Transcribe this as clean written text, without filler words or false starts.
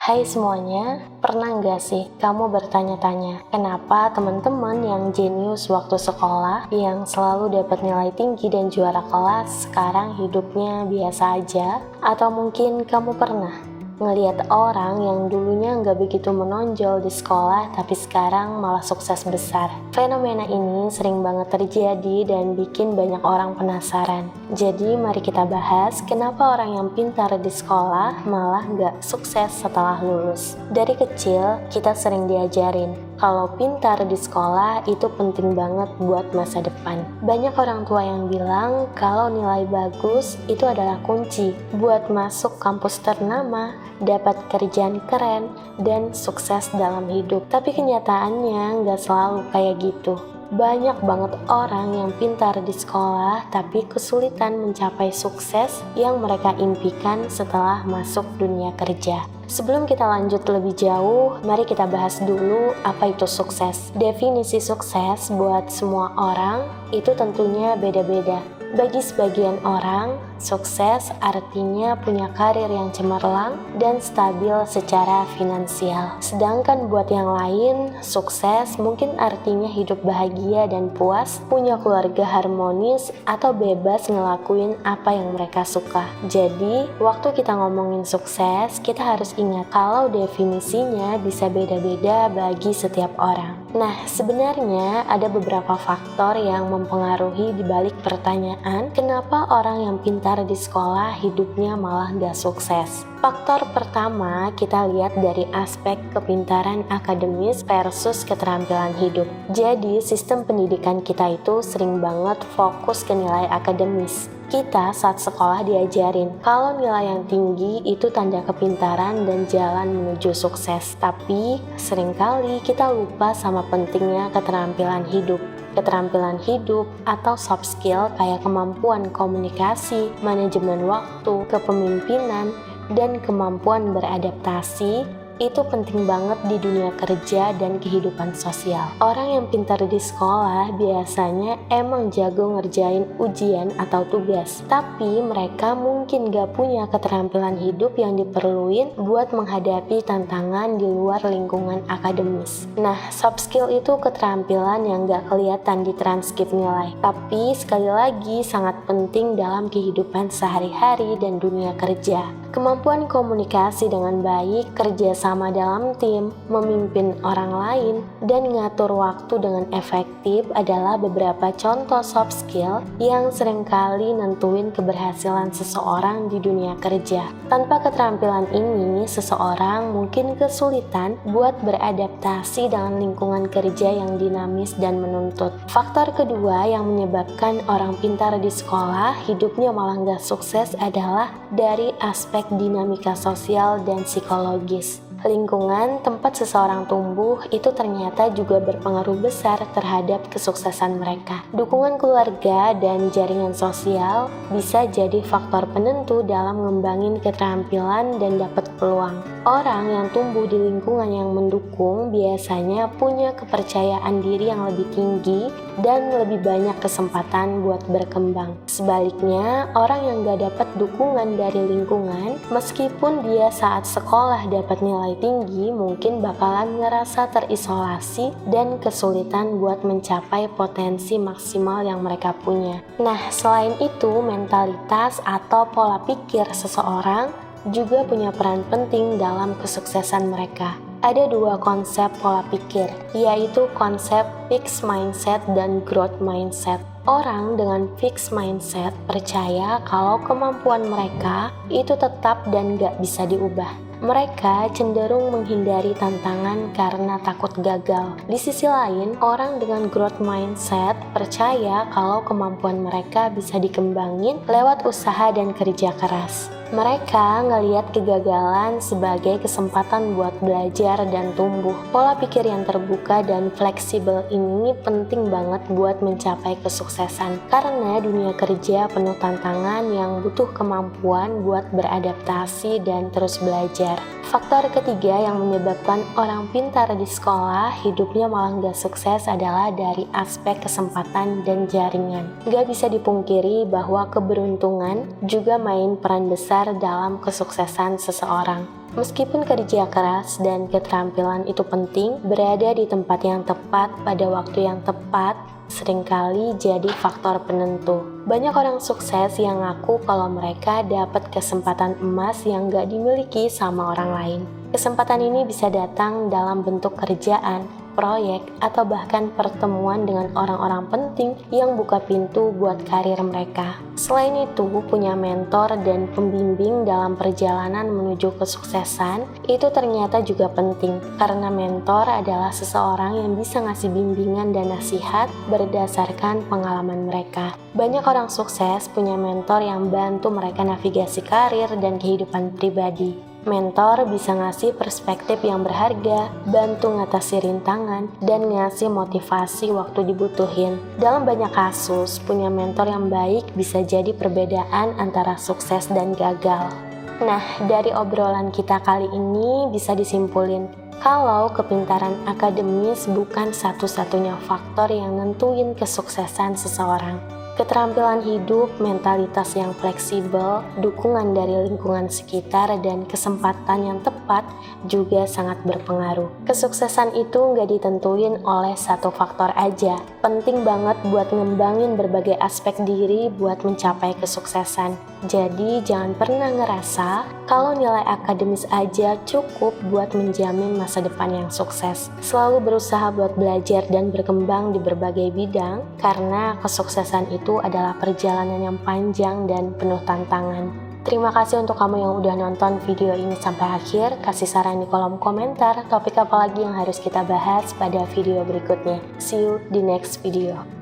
Hai semuanya, pernah nggak sih kamu bertanya-tanya kenapa teman-teman yang jenius waktu sekolah, yang selalu dapat nilai tinggi dan juara kelas, sekarang hidupnya biasa aja? Atau mungkin kamu pernah ngelihat orang yang dulunya nggak begitu menonjol di sekolah tapi sekarang malah sukses besar? Fenomena ini sering banget terjadi dan bikin banyak orang penasaran. Jadi mari kita bahas kenapa orang yang pintar di sekolah malah nggak sukses setelah lulus. Dari kecil kita sering diajarin kalau pintar di sekolah itu penting banget buat masa depan. Banyak orang tua yang bilang kalau nilai bagus itu adalah kunci buat masuk kampus ternama, dapat kerjaan keren, dan sukses dalam hidup. Tapi kenyataannya nggak selalu kayak gitu. Banyak banget orang yang pintar di sekolah tapi kesulitan mencapai sukses yang mereka impikan setelah masuk dunia kerja. Sebelum kita lanjut lebih jauh, mari kita bahas dulu apa itu sukses. Definisi sukses buat semua orang itu tentunya beda-beda. Bagi sebagian orang, sukses artinya punya karir yang cemerlang dan stabil secara finansial. Sedangkan buat yang lain, sukses mungkin artinya hidup bahagia dan puas, punya keluarga harmonis, atau bebas ngelakuin apa yang mereka suka. Jadi, waktu kita ngomongin sukses, kita harus ingat kalau definisinya bisa beda-beda bagi setiap orang. Nah, sebenarnya ada beberapa faktor yang mempengaruhi di balik pertanyaan kenapa orang yang pintar di sekolah hidupnya malah gak sukses. Faktor pertama kita lihat dari aspek kepintaran akademis versus keterampilan hidup. Jadi sistem pendidikan kita itu sering banget fokus ke nilai akademis. Kita saat sekolah diajarin kalau nilai yang tinggi itu tanda kepintaran dan jalan menuju sukses. Tapi seringkali kita lupa sama pentingnya keterampilan hidup. Keterampilan hidup atau soft skill kayak kemampuan komunikasi, manajemen waktu, kepemimpinan, dan kemampuan beradaptasi itu penting banget di dunia kerja dan kehidupan sosial. Orang yang pintar di sekolah biasanya emang jago ngerjain ujian atau tugas, tapi mereka mungkin gak punya keterampilan hidup yang diperluin buat menghadapi tantangan di luar lingkungan akademis. Nah, soft skill itu keterampilan yang gak kelihatan di transkrip nilai, tapi sekali lagi sangat penting dalam kehidupan sehari-hari dan dunia kerja. Kemampuan komunikasi dengan baik, kerjasama dalam tim, memimpin orang lain, dan ngatur waktu dengan efektif adalah beberapa contoh soft skill yang seringkali nentuin keberhasilan seseorang di dunia kerja. Tanpa keterampilan ini, seseorang mungkin kesulitan buat beradaptasi dengan lingkungan kerja yang dinamis dan menuntut. Faktor kedua yang menyebabkan orang pintar di sekolah hidupnya malah nggak sukses adalah dari aspek dinamika sosial dan psikologis. Lingkungan tempat seseorang tumbuh itu ternyata juga berpengaruh besar terhadap kesuksesan mereka. Dukungan keluarga dan jaringan sosial bisa jadi faktor penentu dalam ngembangin keterampilan dan dapat peluang. Orang yang tumbuh di lingkungan yang mendukung biasanya punya kepercayaan diri yang lebih tinggi dan lebih banyak kesempatan buat berkembang. Sebaliknya, orang yang gak dapat dukungan dari lingkungan, meskipun dia saat sekolah dapat nilai tinggi, mungkin bakalan ngerasa terisolasi dan kesulitan buat mencapai potensi maksimal yang mereka punya. Nah, selain itu, mentalitas atau pola pikir seseorang juga punya peran penting dalam kesuksesan mereka. Ada dua konsep pola pikir, yaitu konsep fixed mindset dan growth mindset. Orang dengan fixed mindset percaya kalau kemampuan mereka itu tetap dan gak bisa diubah. Mereka cenderung menghindari tantangan karena takut gagal. Di sisi lain, orang dengan growth mindset percaya kalau kemampuan mereka bisa dikembangin lewat usaha dan kerja keras. Mereka ngelihat kegagalan sebagai kesempatan buat belajar dan tumbuh. Pola pikir yang terbuka dan fleksibel ini penting banget buat mencapai kesuksesan, karena dunia kerja penuh tantangan yang butuh kemampuan buat beradaptasi dan terus belajar. Faktor ketiga yang menyebabkan orang pintar di sekolah hidupnya malah gak sukses adalah dari aspek kesempatan dan jaringan. Gak bisa dipungkiri bahwa keberuntungan juga main peran besar besar dalam kesuksesan seseorang. Meskipun kerja keras dan keterampilan itu penting, berada di tempat yang tepat pada waktu yang tepat seringkali jadi faktor penentu. Banyak orang sukses yang ngaku kalau mereka dapat kesempatan emas yang gak dimiliki sama orang lain. Kesempatan ini bisa datang dalam bentuk kerjaan, proyek, atau bahkan pertemuan dengan orang-orang penting yang buka pintu buat karir mereka. Selain itu, punya mentor dan pembimbing dalam perjalanan menuju kesuksesan itu ternyata juga penting, karena mentor adalah seseorang yang bisa ngasih bimbingan dan nasihat berdasarkan pengalaman mereka. Banyak orang sukses punya mentor yang bantu mereka navigasi karir dan kehidupan pribadi. Mentor bisa ngasih perspektif yang berharga, bantu ngatasi rintangan, dan ngasih motivasi waktu dibutuhin. Dalam banyak kasus, punya mentor yang baik bisa jadi perbedaan antara sukses dan gagal. Nah, dari obrolan kita kali ini bisa disimpulin kalau kepintaran akademis bukan satu-satunya faktor yang nentuin kesuksesan seseorang. Keterampilan hidup, mentalitas yang fleksibel, dukungan dari lingkungan sekitar, dan kesempatan yang tepat juga sangat berpengaruh. Kesuksesan itu nggak ditentuin oleh satu faktor aja. Penting banget buat ngembangin berbagai aspek diri buat mencapai kesuksesan. Jadi jangan pernah ngerasa kalau nilai akademis aja cukup buat menjamin masa depan yang sukses. Selalu berusaha buat belajar dan berkembang di berbagai bidang, karena kesuksesan itu adalah perjalanan yang panjang dan penuh tantangan. Terima kasih untuk kamu yang udah nonton video ini sampai akhir. Kasih saran di kolom komentar topik apa lagi yang harus kita bahas pada video berikutnya. See you di next video.